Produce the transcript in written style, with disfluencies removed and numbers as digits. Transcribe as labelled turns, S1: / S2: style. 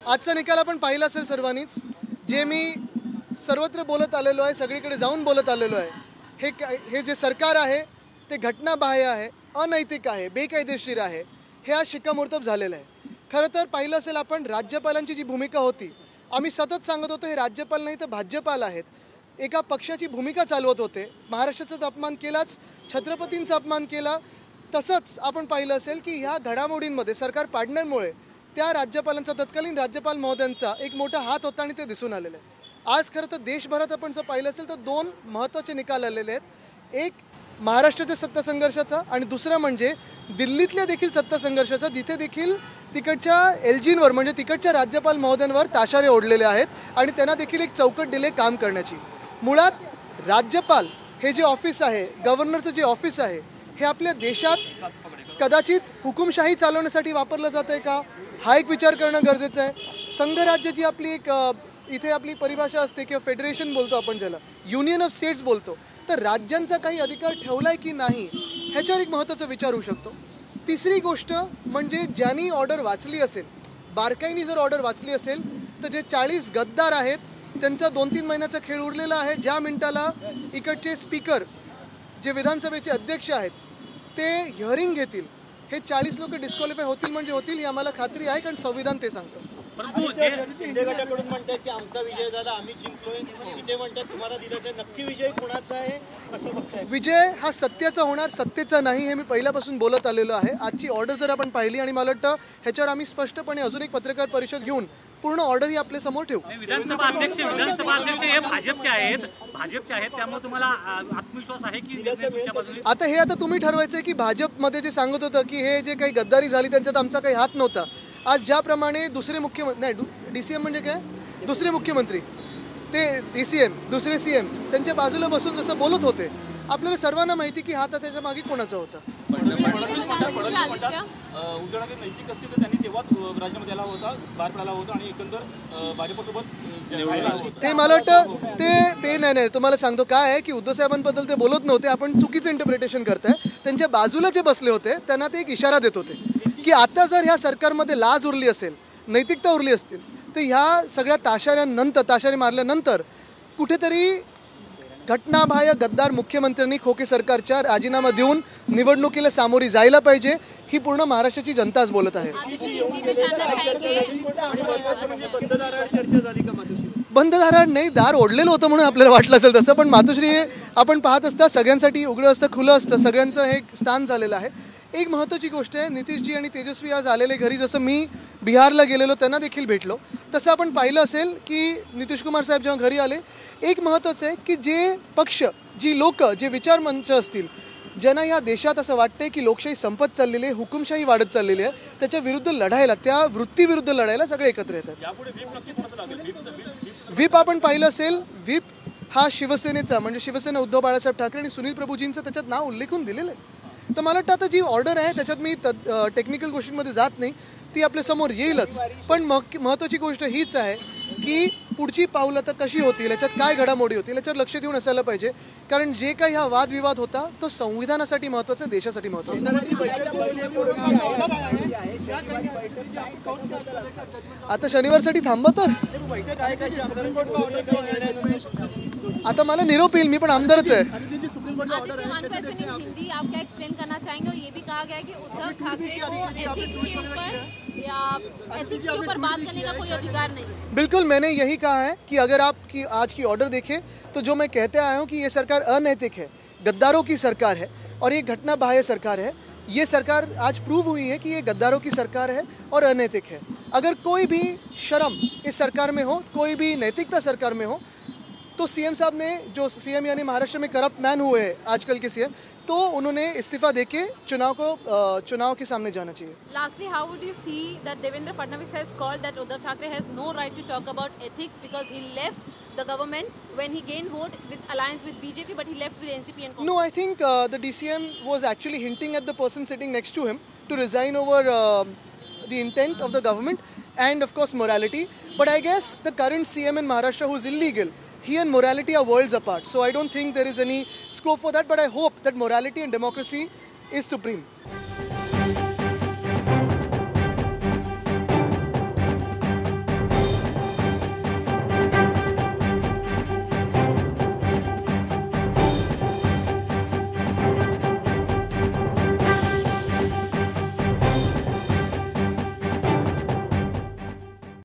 S1: आजचा निकाल आपण पाहिला असेल सर्वांनीच. जे मी सर्वत्र बोलत आलेलो आहे, सगळीकडे जाऊन बोलत आलेलो आहे, हे जे सरकार आहे ते घटनाबाह्य आहे, अनैतिक आहे, बेकायदेशीर आहे, हे आज शिक्कामोर्तब झालेलं आहे. खरं तर पाहिलं असेल आपण, राज्यपालांची जी भूमिका होती, आम्ही सतत सांगत होतो हे राज्यपाल नाही तर भाजपाल आहेत, एका पक्षाची भूमिका चालवत होते, महाराष्ट्राचा अपमान केलाच, छत्रपतींचा अपमान केला. तसंच आपण पाहिलं असेल की ह्या घडामोडींमध्ये सरकार पाडण्यामुळे त्या राज्यपालांचा, तत्कालीन राज्यपाल महोदयांचा एक मोठा हात होता आणि ते दिसून आलेलं आहे. आज खरं तर देशभरात आपण जर पाहिलं असेल तर दोन महत्त्वाचे निकाल आलेले आहेत. एक महाराष्ट्राच्या सत्ता संघर्षाचा आणि दुसरा म्हणजे दिल्लीतल्या देखील सत्ता संघर्षाचा, जिथे देखील तिकडच्या एलजींवर म्हणजे तिकडच्या राज्यपाल महोदयांवर ताशारे ओढलेले आहेत आणि त्यांना देखील एक चौकट दिले काम करण्याची. मुळात राज्यपाल हे जे ऑफिस आहे, गव्हर्नरचं जे ऑफिस आहे, हे आपल्या देशात कदाचित हुकुमशाही चालवण्यासाठी वापरलं जातं आहे का, हा एक विचार करणं गरजेचं आहे. संघराज्य जी आपली एक इथे आपली परिभाषा असते किंवा फेडरेशन बोलतो आपण ज्याला, युनियन ऑफ स्टेट्स बोलतो, तर राज्यांचा काही अधिकार ठेवला आहे की नाही ह्याच्यावर एक महत्त्वाचा विचार होऊ शकतो. तिसरी गोष्ट म्हणजे ज्यांनी ऑर्डर वाचली असेल, बारकाईने जर ऑर्डर वाचली असेल, तर जे 40 गद्दार आहेत त्यांचा 2-3 महिन्याचा खेळ उरलेला आहे. ज्या मिनिटाला इकडचे स्पीकर जे विधानसभेचे अध्यक्ष आहेत ते हिअरिंग घेतील, हे 40 लोक डिस्क्वालिफाय होतील म्हणजे होतील, ही आम्हाला खात्री आहे, कारण संविधान ते सांगतं.
S2: परंतु शिंदे गटाकडून म्हणतात की आमचा विजय झाला, आम्ही जिंकलोय, इथे म्हणतात तुम्हाला दिलं नक्की विजय कोणाचा आहे असं बघताय?
S1: विजय हा सत्याचा होणार, सत्तेचा नाही, हे मी पहिल्यापासून बोलत आलेलो आहे. आजची ऑर्डर जर आपण पाहिली आणि मला वाटतं ह्याच्यावर आम्ही स्पष्टपणे अजून एक पत्रकार परिषद घेऊन पूर्ण ऑर्डर ही आपल्या समोर ठेवू.
S3: विधानसभा अध्यक्ष हे भाजपचे आहेत, त्यामुळे तुम्हाला आत्मविश्वास आहे की
S1: आता तुम्ही ठरवायचं की भाजपमध्ये जे सांगत होतं की हे जे काही गद्दारी झाली त्यांच्यात आमचा काही हात नव्हता, आज ज्याप्रमाणे दुसरे मुख्यमंत्री, नाही डीसीएम म्हणजे काय, दुसरे मुख्यमंत्री ते डीसीएम, दुसरे सीएम त्यांच्या बाजूला बसून जसं बोलत होते, आपल्याला सर्वांना माहिती की हात त्याच्या मागे कोणाचा होता.
S4: नैतिक असतील तर त्यांनी तेव्हाच राज्यामध्ये आला होता, बाहेर पडला होता आणि एकंदर भाजपसोबत
S1: ते मला वाटतं ते नाही तुम्हाला सांगतो काय आहे की उद्धव साहेबांबद्दल ते बोलत नव्हते, आपण चुकीचं इंटरप्रिटेशन करताय. त्यांच्या बाजूला जे बसले होते त्यांना ते एक इशारा देत होते की आता जर ह्या सरकारमध्ये लाज उरली असेल, नैतिकता उरली असतील, तर ह्या सगळ्या ताशारे मारल्यानंतर कुठेतरी घटनाबाह्य गद्दार मुख्यमंत्र्यांनी खोके सरकारच्या राजीनामा देऊन निवडणुकीला सामोरी जायला पाहिजे, ही पूर्ण महाराष्ट्राची जनता आज बोलत आहे. बंद दाराआड नाही, दार ओढलेलं होतं म्हणून आपल्याला वाटलं असेल तसं, पण मातोश्री आपण पाहत असता सगळ्यांसाठी उघडं असतं, खुलं असतं, सगळ्यांचं हे स्थान झालेलं आहे. एक महत्त्वाची गोष्ट आहे, नितीशजी आणि तेजस्वी आज आलेले घरी, जसं मी बिहारला गेलेलो त्यांना देखील भेटलो, तसं आपण पाहिलं असेल की नितीश कुमार साहेब जेव्हा घरी आले, एक महत्त्वाचं आहे की जे पक्ष, जी लोक, जे विचारमंच असतील, ज्यांना ह्या देशात असं वाटतंय की लोकशाही संपत चाललेली आहे, हुकुमशाही वाढत चाललेली आहे, त्याच्या विरुद्ध लढायला, त्या वृत्तीविरुद्ध लढायला सगळे एकत्र येतात. व्हीप आपण पाहिलं असेल, व्हीप हा शिवसेनेचा म्हणजे शिवसेना उद्धव बाळासाहेब ठाकरे आणि सुनील प्रभूजींचं त्याच्यात नाव उल्लेखून दिलेलं आहे. तर मला वाटतं आता जी ऑर्डर आहे त्याच्यात मी टेक्निकल गोष्टींमध्ये जात नाही, ती आपल्यासमोर येईलच. पण महत्त्वाची गोष्ट हीच आहे की पुढची पावलं तर कशी होतील, याच्यात काय घडामोडी होतील, याच्यावर लक्ष देऊन असायला पाहिजे, कारण जे काही हा वादविवाद होता तो संविधानासाठी महत्त्वाचा, देशासाठी महत्त्वाचा. आता शनिवारसाठी थांबा तर आता मला निरोप येईल, मी पण आमदारच आहे.
S5: हिंदी आप क्या एक्सप्लेन करना चाहेंगे? और ये भी कहा गया है कि उद्धव ठाकरे को एथिक्स के ऊपर बात करने का कोई अधिकार नहीं है.
S1: बिल्कुल, मैंने यही कहा है कि अगर आप की आज की ऑर्डर देखें तो जो मैं कहते आया हूँ कि ये सरकार अनैतिक है, गद्दारों की सरकार है और ये घटना बाह्य सरकार है. ये सरकार आज प्रूव हुई है कि ये गद्दारों की सरकार है और अनैतिक है. अगर कोई भी शर्म इस सरकार में हो, कोई भी नैतिकता सरकार में हो, तो सीएम साहब ने, जो सीएम यानी महाराष्ट्र में करप्ट मैन हुए हैं आजकल के सीएम, तो उन्होंने इस्तीफा देके चुनाव के सामने जाना चाहिए.
S5: Lastly, how would you see that Devendra Fadnavis has called that Uddhav Thackeray has no right to talk about ethics because he left the government when he gained vote with alliance with BJP, but he left with NCP and Congress?
S1: No, I think the DCM was actually hinting at the person sitting next to him to resign over the intent of the government and of course morality. But I guess the current CM in Maharashtra, who is illegal, he and morality are worlds apart. So I don't think there is any scope for that, but I hope that morality and democracy is supreme.